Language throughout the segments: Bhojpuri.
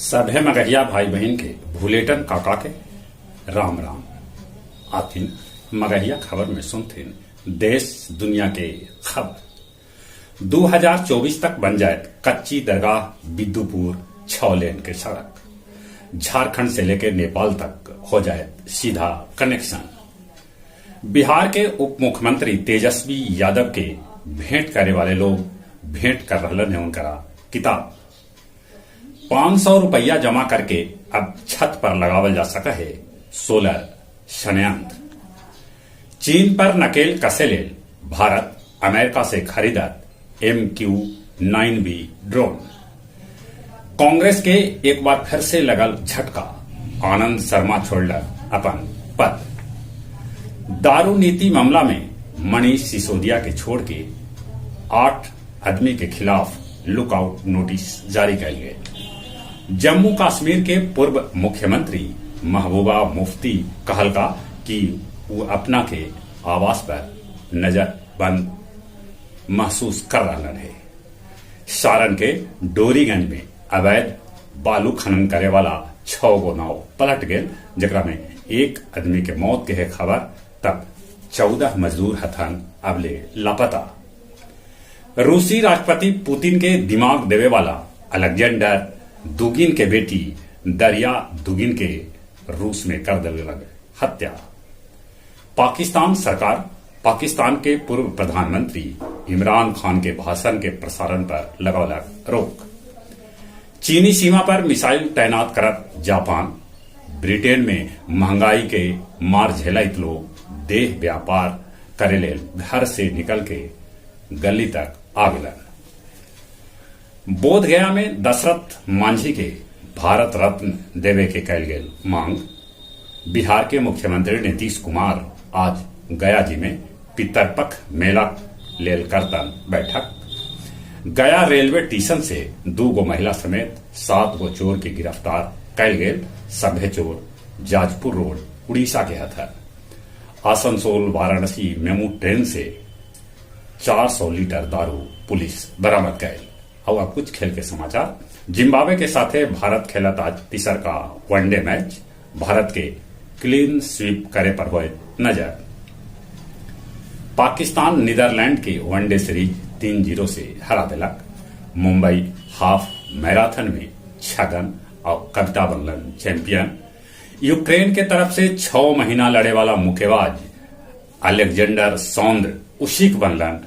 सभे मगहिया भाई बहन के भूलेटन काका के राम राम। आथिन मगहिया खबर में सुनथिन देश दुनिया के खबर। 2024 तक बन जाए कच्ची दरगाह बिद्दुपुर 6 लेन के सड़क। झारखंड से लेकर नेपाल तक हो जाए सीधा कनेक्शन। बिहार के उप मुख्यमंत्री तेजस्वी यादव के भेंट करे वाले लोग भेंट कर रहे हैं उनका किताब। 500 रुपया जमा करके अब छत पर लगावल जा सका है सोलर संयंत्र। चीन पर नकेल कसे ले भारत अमेरिका से खरीदत MQ-9B ड्रोन। कांग्रेस के एक बार फिर से लगल झटका, आनंद शर्मा छोड़ अपन पद। दारू नीति मामला में मनीष सिसोदिया के छोड़ के 8 आदमी के खिलाफ लुकआउट नोटिस जारी कर गए। जम्मू कश्मीर के पूर्व मुख्यमंत्री महबूबा मुफ्ती कहलका कि वो अपना के आवास पर नजरबंद महसूस कर रहा है। सारण के डोरीगंज में अवैध बालू खनन करे वाला 6 गो नाव पलट गए, जरा में एक आदमी के मौत के है खबर। तब 14 मजदूर हथन अबले लापता। रूसी राष्ट्रपति पुतिन के दिमाग देवे वाला अलेक्जेंडर दुगिन के बेटी दरिया दुगिन के रूस में कर देवे लगे हत्या। पाकिस्तान सरकार पाकिस्तान के पूर्व प्रधानमंत्री इमरान खान के भाषण के प्रसारण पर लगौलक रोक। चीनी सीमा पर मिसाइल तैनात करत जापान। ब्रिटेन में महंगाई के मार झेलत लोग देह व्यापार करे ले घर से निकल के गली तक आ गलन। बोधगया में दशरथ मांझी के भारत रत्न देवे के कैल गेल मांग। बिहार के मुख्यमंत्री नीतीश कुमार आज गया जी में पितरपक्ष मेला लेल करतन बैठक। गया रेलवे स्टेशन से 2 गो महिला समेत 7 गो चोर के गिरफ्तार कैल गेल। सभे चोर जाजपुर रोड उड़ीसा के हथर। आसनसोल वाराणसी मेमू ट्रेन से 400 लीटर दारू पुलिस बरामद कैल। और अब कुछ खेल के समाचार। जिम्बाब्वे के साथे भारत खेलत आज तीसर का वनडे मैच। भारत के क्लीन स्वीप करे पर हुए नजर। पाकिस्तान नीदरलैंड के वनडे सीरीज 3-0 से हरा दिलक। मुंबई हाफ मैराथन में छगन और कविता बनलन चैंपियन। यूक्रेन के तरफ से 6 महीना लड़े वाला मुक्केबाज अलेक्जेंडर सौंद्र उशिक बनलन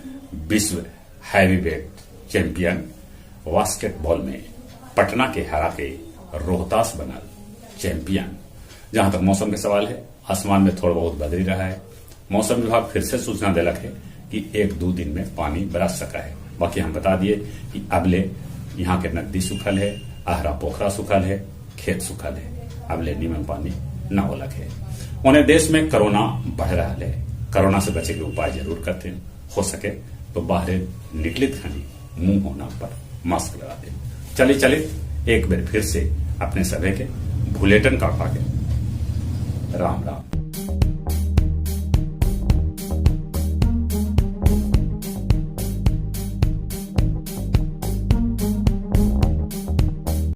विश्व हैवीवेट चैंपियन। बास्केटबॉल में पटना के हरा के रोहतास बनल चैंपियन। जहां तक मौसम के सवाल है, आसमान में थोड़ा बहुत बदली रहा है। मौसम विभाग फिर से सूचना दिलक है कि 1-2 दिन में पानी बरस सका है। बाकी हम बता दिए कि अबले यहाँ के नदी सूखल है, आहरा पोखरा सूखल है, खेत सूखल है। अबले नीमन पानी न होलक है। उन्हें देश में कोरोना बढ़ रहा है। कोरोना से बचे के उपाय जरूर करते हैं। हो सके तो बाहर निकलित खनी मुंह होना पर मास्क लगा दे। चले एक बार फिर से अपने सभी के भूलेटन काका के राम राम।